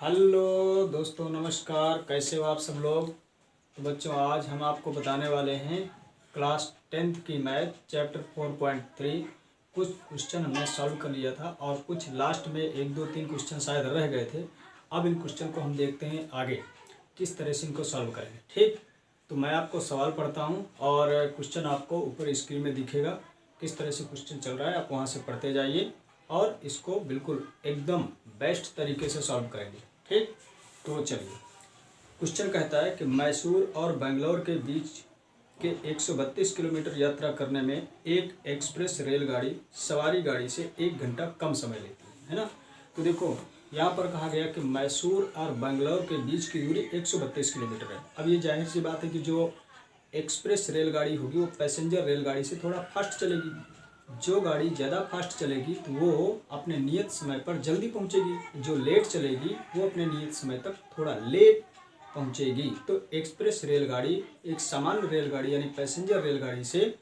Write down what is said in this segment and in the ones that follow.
Hello दोस्तों, नमस्कार। कैसे हो आप सब लोग। तो बच्चों, आज हम आपको बताने वाले हैं क्लास 10th की मैथ चैप्टर 4.3। कुछ क्वेश्चन हमने सॉल्व कर लिया था और कुछ लास्ट में 1 2 3 क्वेश्चन शायद रह गए थे। अब इन क्वेश्चन को हम देखते हैं आगे किस तरह से इनको सॉल्व करेंगे। ठीक, तो मैं आपको सवाल पढ़ता हूँ और क्वेश्चन आपको ऊपर स्क्रीन में दिखेगा। किस तरह से क्वेश्चन चल रहा है आप वहाँ से पढ़ते जाइए और इसको बिल्कुल एकदम बेस्ट तरीके से सॉल्व करेंगे। ठीक, तो चलिए। क्वेश्चन कहता है कि मैसूर और बेंगलोर के बीच के 132 किलोमीटर यात्रा करने में एक एक्सप्रेस रेलगाड़ी सवारी गाड़ी से 1 घंटा कम समय लेती है ना। तो देखो, यहाँ पर कहा गया कि मैसूर और बेंगलोर के बीच की दूरी 132 किलोमीटर है। अब ये जाहिर सी बात है कि जो एक्सप्रेस रेलगाड़ी होगी वो पैसेंजर रेलगाड़ी से थोड़ा फास्ट चलेगी। जो गाड़ी ज़्यादा फास्ट चलेगी तो वो अपने नियत समय पर जल्दी पहुंचेगी, जो लेट चलेगी वो अपने नियत समय तक थोड़ा लेट पहुंचेगी। तो एक्सप्रेस रेलगाड़ी एक सामान्य रेलगाड़ी यानी पैसेंजर रेलगाड़ी से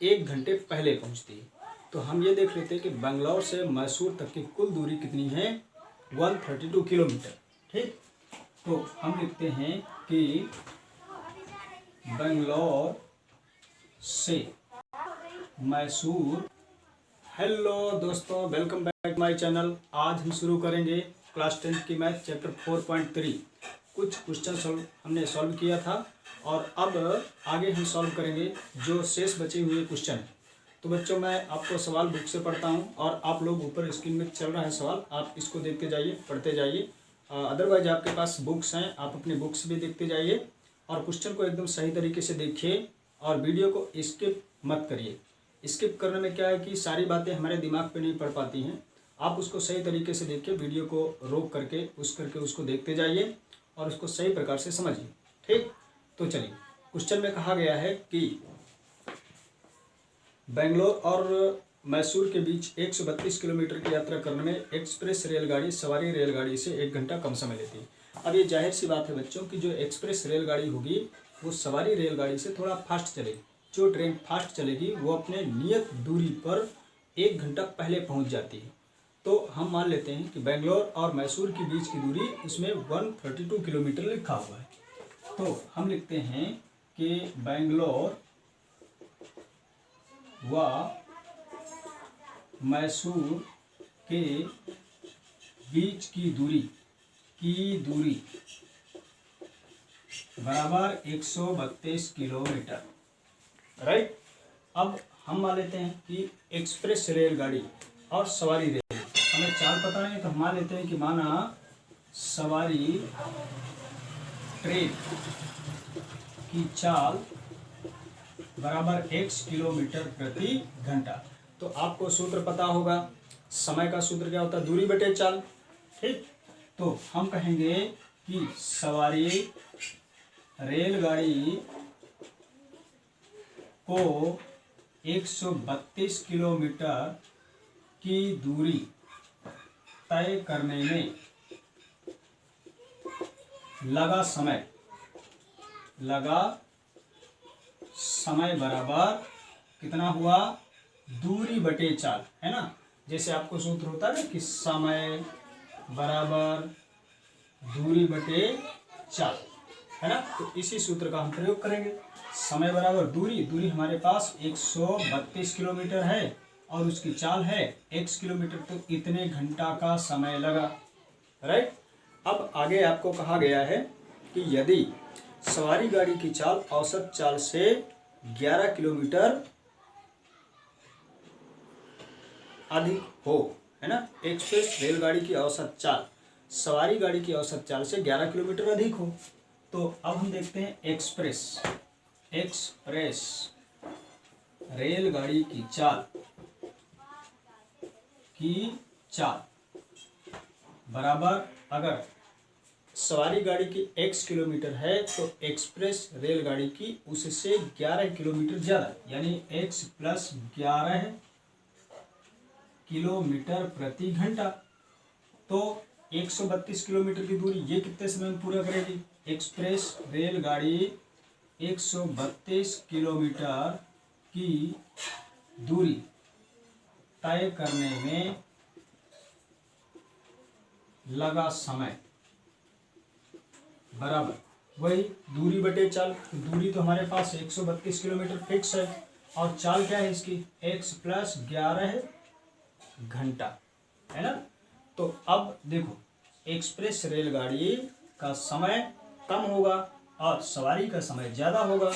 1 घंटे पहले पहुंचती है। तो हम ये देख लेते हैं कि बेंगलोर से मैसूर तक की कुल दूरी कितनी है, 132 किलोमीटर। ठीक, तो हम लिखते हैं कि बेंगलोर से मैसूर। हेलो दोस्तों, वेलकम बैक माय चैनल। आज हम शुरू करेंगे क्लास 10th की मैथ चैप्टर 4.3। कुछ क्वेश्चन हमने सॉल्व किया था और अब आगे हम सॉल्व करेंगे जो शेष बचे हुए क्वेश्चन हैं। तो बच्चों, मैं आपको सवाल बुक से पढ़ता हूं और आप लोग ऊपर स्क्रीन में चल रहा है सवाल, आप इसको देखते जाइए, पढ़ते जाइए। अदरवाइज आपके पास बुक्स हैं, आप अपनी बुक्स भी देखते जाइए और क्वेश्चन को एकदम सही तरीके से देखिए और वीडियो को स्किप मत करिए। स्किप करने में क्या है कि सारी बातें हमारे दिमाग पे नहीं पड़ पाती हैं। आप उसको सही तरीके से देखिए, वीडियो को रोक करके उसको देखते जाइए और उसको सही प्रकार से समझिए। ठीक, तो चलिए। क्वेश्चन में कहा गया है कि बेंगलोर और मैसूर के बीच 132 किलोमीटर की यात्रा करने में एक्सप्रेस रेलगाड़ी सवारी रेलगाड़ी से 1 घंटा कम समय लेती है। अब ये जाहिर सी बात है बच्चों कि जो एक्सप्रेस रेलगाड़ी होगी वो सवारी रेलगाड़ी से थोड़ा फास्ट चलेगी। जो ट्रेन फास्ट चलेगी वो अपने नियत दूरी पर 1 घंटा पहले पहुंच जाती है। तो हम मान लेते हैं कि बेंगलोर और मैसूर के बीच की दूरी इसमें 132 किलोमीटर लिखा हुआ है। तो हम लिखते हैं कि बेंगलोर व मैसूर के बीच की दूरी बराबर 132 किलोमीटर। राइट। अब हम मान लेते हैं कि एक्सप्रेस रेलगाड़ी और सवारी रेल, हमें चाल पता है तो हम मान लेते हैं कि माना सवारी ट्रेन की चाल बराबर x किलोमीटर प्रति घंटा। तो आपको सूत्र पता होगा, समय का सूत्र क्या होता है, दूरी बटे चाल। ठीक, तो हम कहेंगे कि सवारी रेलगाड़ी को 132 किलोमीटर की दूरी तय करने में लगा समय बराबर कितना हुआ, दूरी बटे चाल, है ना। जैसे आपको सूत्र होता है कि समय बराबर दूरी बटे चाल, है ना। तो इसी सूत्र का हम प्रयोग करेंगे। समय बराबर दूरी हमारे पास 132 किलोमीटर है और उसकी चाल है x किलोमीटर, तो इतने घंटा का समय लगा। राइट। अब आगे आपको कहा गया है कि यदि सवारी गाड़ी की चाल औसत चाल से 11 किलोमीटर अधिक हो, है ना। एक्सप्रेस रेलगाड़ी की औसत चाल सवारी गाड़ी की औसत चाल से 11 किलोमीटर अधिक हो। तो अब हम देखते हैं एक्सप्रेस रेलगाड़ी की चाल बराबर, अगर सवारी गाड़ी की x किलोमीटर है तो एक्सप्रेस रेलगाड़ी की उससे 11 किलोमीटर ज़्यादा, यानी x + 11 किलोमीटर प्रति घंटा। तो 132 किलोमीटर की दूरी ये कितने समय में पूरा करेगी। एक्सप्रेस रेलगाड़ी 132 किलोमीटर की दूरी तय करने में लगा समय बराबर वही दूरी बटे चाल। तो दूरी तो हमारे पास 132 किलोमीटर फिक्स है, और चाल क्या है इसकी, x प्लस 11 घंटा, है ना। तो अब देखो, एक्सप्रेस रेलगाड़ी का समय कम होगा और सवारी का समय ज़्यादा होगा,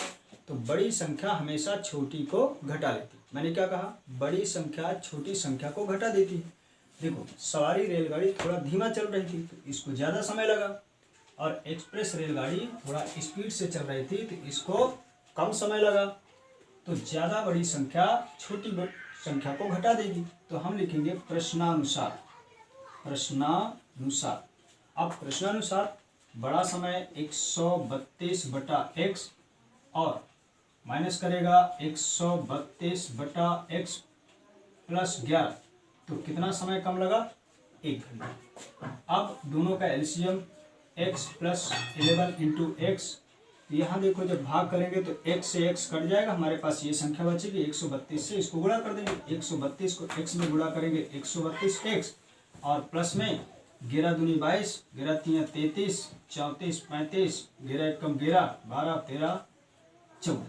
तो बड़ी संख्या हमेशा छोटी को घटा लेती। मैंने क्या कहा, बड़ी संख्या छोटी संख्या को घटा देती है। देखो, सवारी रेलगाड़ी थोड़ा धीमा चल रही थी तो इसको ज़्यादा समय लगा, और एक्सप्रेस रेलगाड़ी थोड़ा स्पीड से चल रही थी तो इसको कम समय लगा। तो ज़्यादा बड़ी संख्या छोटी संख्या को घटा देगी। तो हम लिखेंगे प्रश्नानुसार। प्रश्नानुसार, अब प्रश्नानुसार बड़ा समय 132/x और माइनस करेगा 132/x प्लस 11, तो कितना समय कम लगा, 1 घंटा। अब दोनों का LCM x plus 11 into x, यहाँ देखो जब भाग करेंगे तो x से x कट जाएगा, हमारे पास ये संख्या बचेगी। 132 से इसको गुणा कर देंगे, 132 को x में गुणा करेंगे 132x, और प्लस में 11 दूनी 22, 11 तिया 33, 34 35, 11 एकम 11, 12 13 14,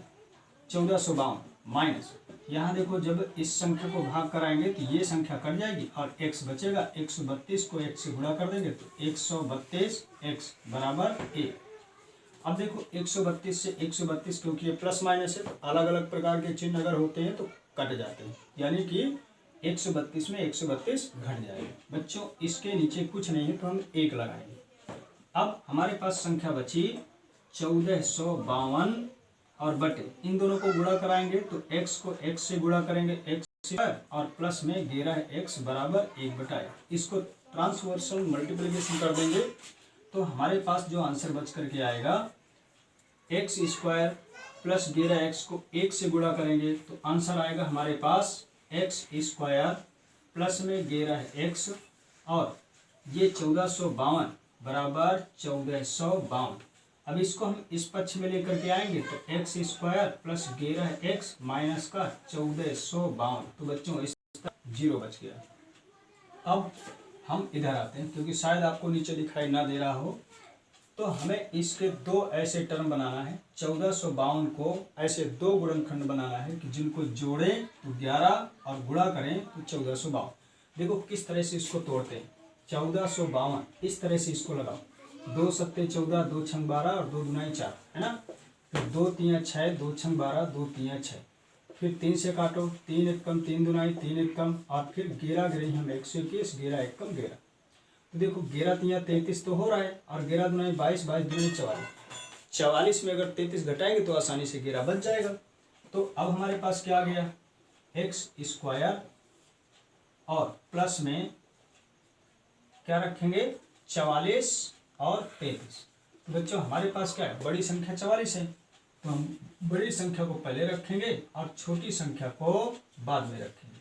1452 माइनस, यहाँ देखो जब इस संख्या को भाग कराएंगे तो ये संख्या कट जाएगी और x बचेगा। 132 को x से गुणा कर देंगे तो 132x बराबर 1। अब देखो 132 से 132, क्योंकि ये प्लस माइनस है तो अलग अलग प्रकार के चिन्ह अगर होते हैं तो कट जाते हैं, यानी कि 132 में 132 घट जाएगा। बच्चों इसके नीचे कुछ नहीं है तो हम 1 लगाएंगे। अब हमारे पास संख्या बची 1452 और बटे, इन दोनों को गुणा कराएंगे तो x को x से गुणा करेंगे x और प्लस में 11x बराबर 1/1। इसको ट्रांसवर्सल मल्टीप्लिकेशन कर देंगे तो हमारे पास जो आंसर बच करके आएगा, x² प्लस 11x को 1 से गुणा करेंगे तो आंसर आएगा हमारे पास x² प्लस में 11x और ये 1452 बराबर 1452। अब इसको हम इस पक्ष में लेकर के आएंगे तो x² प्लस 11x माइनस का 1452, तो बच्चों इस 0 बच गया। अब हम इधर आते हैं, क्योंकि शायद आपको नीचे दिखाई ना दे रहा हो, तो हमें इसके दो ऐसे टर्म बनाना है। 1452 को ऐसे दो गुणनखंड बनाना है कि जिनको जोड़ें तो 11 और गुणा करें तो 1452। देखो किस तरह से इसको तोड़ते हैं। 1452 इस तरह से इसको लगाओ, 2 सत्ते 14, 2 छंग 12 और 2 दुनाई 4, है ना। फिर 2 तिया 6, 2 छंग 12, 2 तिया 6, फिर 3 से काटो, 3 एकम 3 दुनाई 3 एकम, और फिर 11 गिरे हम 121, 11 एकम 11। तो देखो 11 तिया 33 तो हो रहा है, और 11 दुनाई 22, 22 दुनाई 44, 44 में अगर 33 घटाएंगे तो आसानी से 11 बच जाएगा। तो अब हमारे पास क्या आ गया, x² और प्लस में क्या रखेंगे 44 और 33। तो बच्चों हमारे पास क्या है, बड़ी संख्या 44 है, तो हम बड़ी संख्या को पहले रखेंगे और छोटी संख्या को बाद में रखेंगे,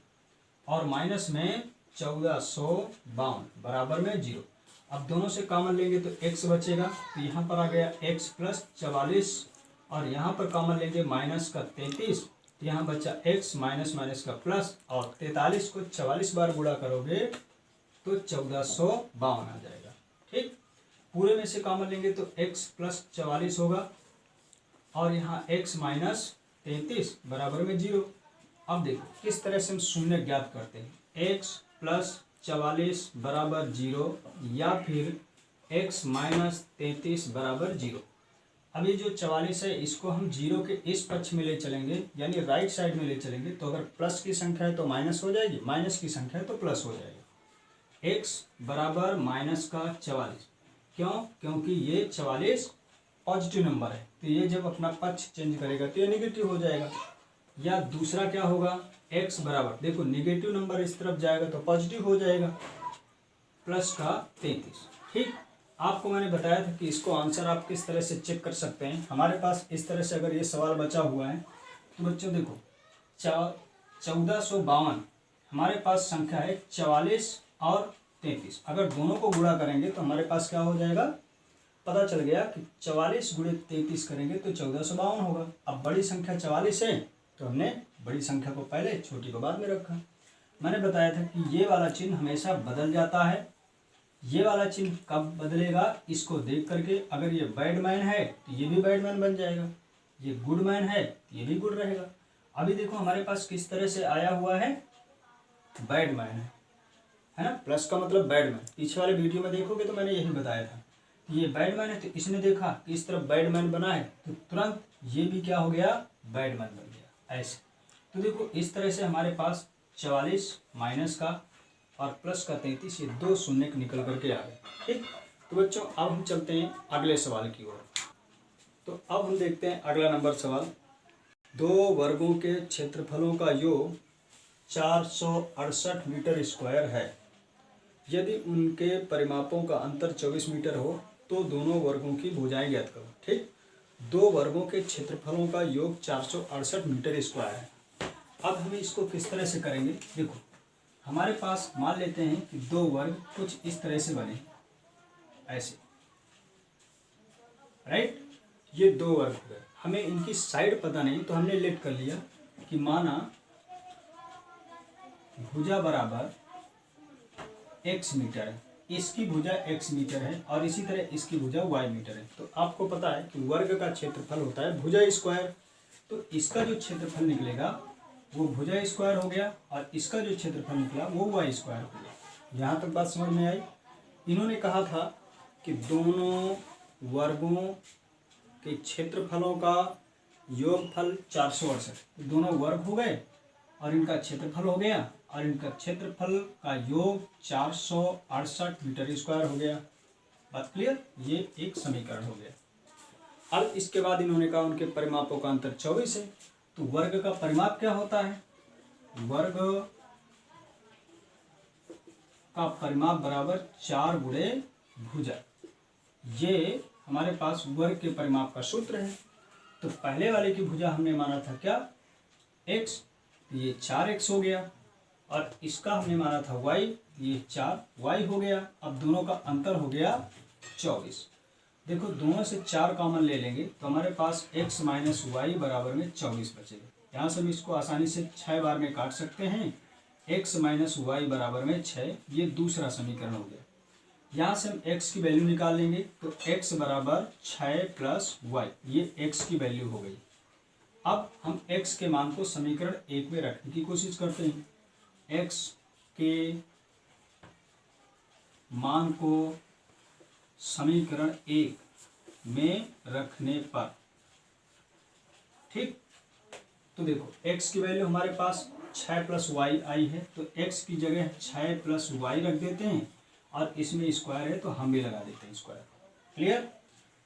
और माइनस में 1452 बराबर में 0। अब दोनों से कॉमन लेंगे तो x बचेगा, तो यहाँ पर आ गया x प्लस 44, और यहाँ पर कॉमन लेंगे माइनस का 33, तो यहाँ बचा x माइनस माइनस का प्लस, और 43 को 44 बार गुणा करोगे तो 1452 आ जाएगा। ठीक, पूरे में से कॉमन लेंगे तो x प्लस 44 होगा, और यहाँ x माइनस 33 बराबर में 0। अब देखो किस तरह से हम शून्य ज्ञात करते हैं, x प्लस 44 बराबर 0 या फिर x माइनस 33 बराबर 0। अब ये जो 44 है इसको हम 0 के इस पक्ष में ले चलेंगे, यानी राइट साइड में ले चलेंगे, तो अगर प्लस की संख्या है तो माइनस हो जाएगी, माइनस की संख्या है तो प्लस हो जाएगा। x बराबर माइनस का 44, क्यों, क्योंकि ये 44 पॉजिटिव नंबर है, तो ये जब अपना पक्ष चेंज करेगा तो ये नेगेटिव हो जाएगा। या दूसरा क्या होगा, x बराबर, देखो नेगेटिव नंबर इस तरफ जाएगा तो पॉजिटिव हो जाएगा, प्लस का 33। ठीक, आपको मैंने बताया था कि इसको आंसर आप किस तरह से चेक कर सकते हैं। हमारे पास इस तरह से अगर ये सवाल बचा हुआ है तो बच्चों देखो 1452 हमारे पास संख्या है 44 और 33, अगर दोनों को गुणा करेंगे तो हमारे पास क्या हो जाएगा, पता चल गया कि 44 गुणे 33 करेंगे तो 1452 होगा। अब बड़ी संख्या 44 है तो हमने बड़ी संख्या को पहले, छोटी को बाद में रखा। मैंने बताया था कि ये वाला चिन्ह हमेशा बदल जाता है, ये वाला चिन्ह कब बदलेगा, इसको देख करके। अगर ये बैडमैन है तो ये भी बैडमैन बन जाएगा, ये गुडमैन है तो ये भी गुड रहेगा। अभी देखो हमारे पास किस तरह से आया हुआ है, बैडमैन है ना, प्लस का मतलब बैडमैन। पीछे वाले वीडियो में देखोगे तो मैंने यही बताया था, ये बैडमैन है तो इसने देखा कि इस तरफ बैडमैन बना है तो तुरंत ये भी क्या हो गया, बैडमैन बन गया। ऐसे तो देखो इस तरह से हमारे पास 44 माइनस का और प्लस का 33, ये दो शून्य निकल करके आ गए। ठीक, तो बच्चों अब हम चलते हैं अगले सवाल की ओर। तो अब हम देखते हैं अगला नंबर सवाल। दो वर्गों के क्षेत्रफलों का योग 468 मीटर स्क्वायर है। यदि उनके परिमापों का अंतर 24 मीटर हो तो दोनों वर्गों की भुजाएं ज्ञात करो। ठीक, दो वर्गों के क्षेत्रफलों का योग 468 मीटर स्क्वायर है। अब हम इसको किस तरह से करेंगे, देखो हमारे पास मान लेते हैं कि दो वर्ग कुछ इस तरह से बने, ऐसे, राइट। ये दो वर्ग हो गए, हमें इनकी साइड पता नहीं तो हमने लेट कर लिया कि माना भुजा बराबर x मीटर है, इसकी भुजा x मीटर है और इसी तरह इसकी भुजा y मीटर है। तो आपको पता है कि वर्ग का क्षेत्रफल होता है भुजा स्क्वायर, तो इसका जो क्षेत्रफल निकलेगा वो भुजा स्क्वायर हो गया और इसका जो क्षेत्रफल निकला वो y स्क्वायर हो गया। यहाँ तक बात समझ में आई। इन्होंने कहा था कि दोनों वर्गों के क्षेत्रफलों का योगफल 468, दोनों वर्ग हो गए और इनका क्षेत्रफल हो गया और इनका क्षेत्रफल का योग 468 मीटर स्क्वायर हो गया। बात क्लियर, ये एक समीकरण हो गया। अब इसके बाद इन्होंने कहा उनके परिमापों का अंतर 24 है, तो वर्ग का परिमाप क्या होता है, वर्ग का परिमाप बराबर 4 गुणे भुजा। ये हमारे पास वर्ग के परिमाप का सूत्र है। तो पहले वाले की भुजा हमने माना था क्या, x, ये 4x हो गया और इसका हमने माना था y, ये 4y हो गया। अब दोनों का अंतर हो गया 24। देखो दोनों से 4 कॉमन ले लेंगे तो हमारे पास x माइनस वाई बराबर में 24 बचेगा। यहाँ से हम इसको आसानी से 6 बार में काट सकते हैं। x माइनस वाई बराबर में 6, ये दूसरा समीकरण हो गया। यहाँ से हम x की वैल्यू निकाल लेंगे तो x बराबर 6 प्लस वाई, ये x की वैल्यू हो गई। अब हम x के मान को समीकरण 1 में रखने की कोशिश करते हैं। x के मान को समीकरण 1 में रखने पर, ठीक, तो देखो x की वैल्यू हमारे पास 6 प्लस वाई आई है, तो x की जगह 6 प्लस वाई रख देते हैं और इसमें स्क्वायर है तो हम भी लगा देते हैं स्क्वायर। क्लियर,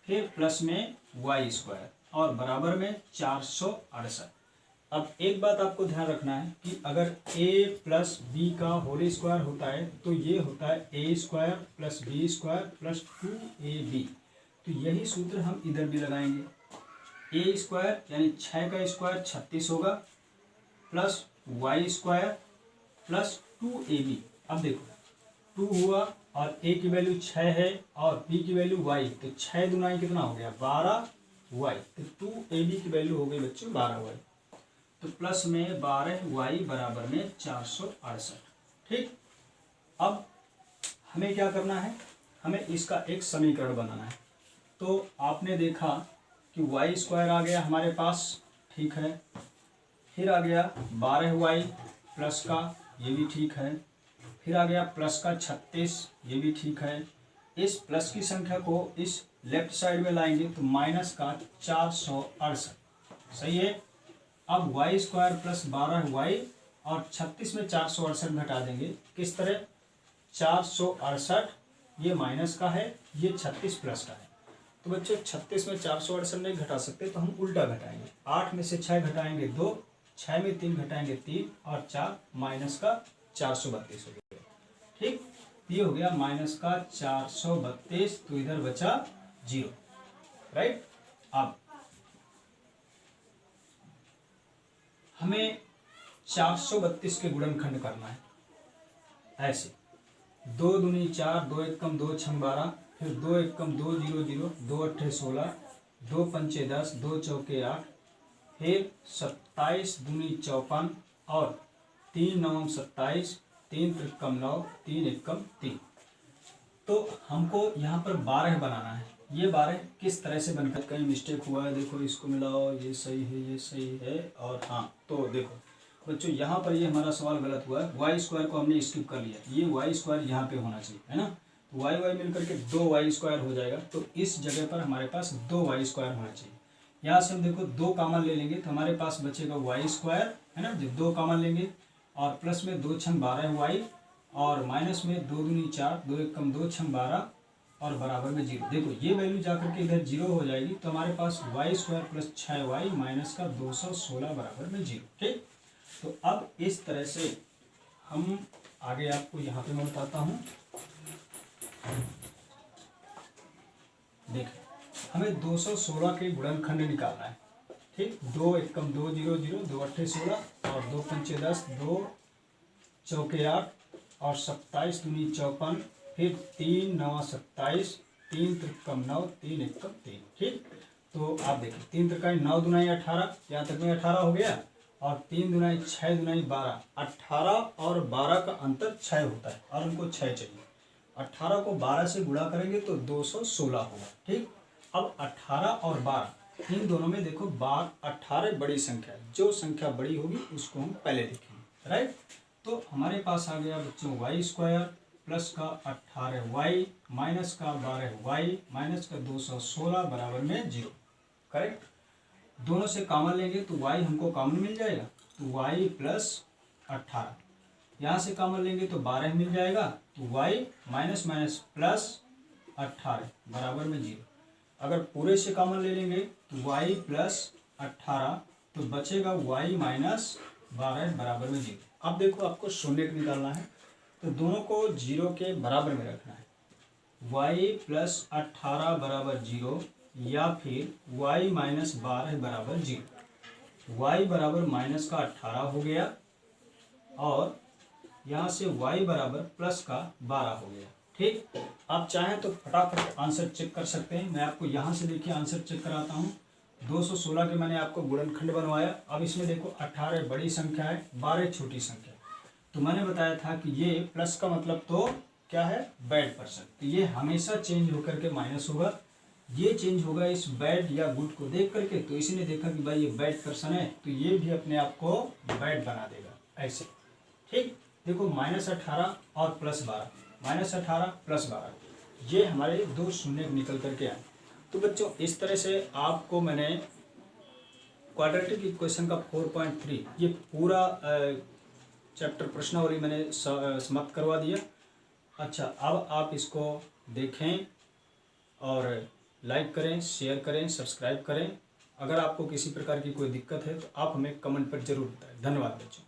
फिर प्लस में वाई स्क्वायर और बराबर में 468। अब एक बात आपको ध्यान रखना है कि अगर a प्लस बी का होल स्क्वायर होता है तो ये होता है a square plus B square plus 2ab। तो यही सूत्र हम इधर भी लगाएंगे। a स्क्वायर यानी 6 का स्क्वायर 36 होगा plus Y square plus 2ab। अब देखो 2 हुआ और a की वैल्यू 6 है और b की वैल्यू y, तो 6 दुनाई कितना हो गया 12y, तो 2ab की वैल्यू हो गई बच्चों 12y। तो प्लस में 12y बराबर में 468। ठीक, अब हमें क्या करना है, हमें इसका एक समीकरण बनाना है। तो आपने देखा कि y स्क्वायर आ गया हमारे पास, ठीक है, फिर आ गया 12y प्लस का, ये भी ठीक है, फिर आ गया प्लस का 36, ये भी ठीक है। इस प्लस की संख्या को इस लेफ्ट साइड में लाएंगे तो माइनस का 468, सही है। अब वाई स्क्वायर प्लस 12y और 36 में 468 घटा देंगे, किस तरह, 468 ये माइनस का है, ये 36 प्लस का है। तो बच्चों 36 में 468 नहीं घटा सकते तो हम उल्टा घटाएंगे। 8 में से 6 घटाएंगे 2, 6 में 3 घटाएंगे 3 और 4 माइनस का 432 हो गया। ठीक, ये हो गया माइनस का 432, तो इधर बचा 0, राइट। अब हमें 432 के गुणनखंड करना है, ऐसे 2 दूनी 4, 2 एकम 2 छम 12, फिर 2 एकम 2 0 0, 2 अट्ठे 16, 2 पंचे 10, 2 चौके 8, फिर 27 दूनी 54 और 3 9 27, 3 त्रिकम 9, 3 एकम 3। तो हमको यहाँ पर 12 बनाना है। ये 12 किस तरह से बनकर, कहीं मिस्टेक हुआ है, देखो इसको मिलाओ, ये सही है, ये सही है, और हाँ तो देखो बच्चों यहाँ पर ये हमारा सवाल गलत हुआ है। वाई स्क्वायर को हमने स्किप कर लिया, ये वाई स्क्वायर यहाँ पे होना चाहिए, है ना। तो वाई वाई मिलकर के 2 वाई स्क्वायर हो जाएगा। तो इस जगह पर हमारे पास 2 वाई स्क्वायर होना चाहिए। यहाँ से हम देखो 2 कॉमन ले लेंगे तो हमारे पास बचेगा वाई स्क्वायर, है ना। जब 2 कॉमन लेंगे और प्लस में 2 छंग 12 वाई, और माइनस में 2 दूनी 4, 2 एक कम 2 छंग 12, और बराबर में 0। देखो ये वैल्यू जाकर के इधर 0 हो जाएगी। तो हमारे पास Y square plus 6y minus का 216 बराबर में 0। ठीक, तो अब इस तरह से हम आगे आपको यहाँ पे मैं बताता हूँ। देखिए हमें 216 के गुणनखंड निकालना है। ठीक, 2 एक कम 2 0 0, 2 अट्ठे 16, और 2 पंचे 10, 2 चौके 8, और 27 दूनी 54, फिर 3 9 27, 3 त्रिकम 9, 3 एक कम 3। ठीक, तो आप देखिए 3 त्रिकाई 9 दुनाई 18, यहाँ तक में 18 हो गया, और 3 दुनाई 6 दुनाई 12, 18 और 12 का अंतर 6 होता है, और उनको 6 चाहिए। 18 को 12 से गुणा करेंगे तो 216 होगा। ठीक, अब 18 और 12 इन दोनों में देखो 18 बड़ी संख्या है, जो संख्या बड़ी होगी उसको हम पहले लिखेंगे, राइट। तो हमारे पास आ गया बच्चों वाई स्क्वायर प्लस का 18y माइनस का 12y माइनस का 216 बराबर में 0। करेक्ट, दोनों से कॉमन लेंगे तो y हमको कॉमन मिल जाएगा, तो y प्लस 18, यहाँ से कॉमन लेंगे तो 12 मिल जाएगा, तो y माइनस माइनस प्लस 18 बराबर में 0। अगर पूरे से कॉमन ले लेंगे तो y प्लस 18, तो बचेगा y माइनस 12 बराबर में 0। अब देखो आपको शून्य निकालना है, तो दोनों को 0 के बराबर में रखना है। y प्लस 18 बराबर 0, या फिर y माइनस 12 बराबर 0। y बराबर माइनस का 18 हो गया, और यहाँ से y बराबर प्लस का 12 हो गया। ठीक, आप चाहें तो फटाफट आंसर चेक कर सकते हैं। मैं आपको यहाँ से देखिए आंसर चेक कराता हूँ। 216 के मैंने आपको गुणनखंड बनवाया। अब इसमें देखो 18 बड़ी संख्या है, 12 छोटी संख्या। तो मैंने बताया था कि ये प्लस का मतलब तो क्या है, बैड पर्सन। तो ये हमेशा चेंज होकर के माइनस होगा, ये चेंज होगा इस बैड या गुड को देख करके। तो इसी ने देखा कि भाई ये बैड पर्सन है, तो ये भी अपने आप को बैड बना देगा ऐसे। ठीक, देखो -18 और +12, -18 +12, ये हमारे 2 शून्य निकल करके आए। तो बच्चों इस तरह से आपको मैंने क्वाड्रेटिक इक्वेशन का 4.3 ये पूरा चैप्टर प्रश्नावली मैंने समाप्त करवा दिया। अच्छा, अब आप इसको देखें और लाइक करें, शेयर करें, सब्सक्राइब करें। अगर आपको किसी प्रकार की कोई दिक्कत है तो आप हमें कमेंट पर जरूर बताएं। धन्यवाद बच्चों।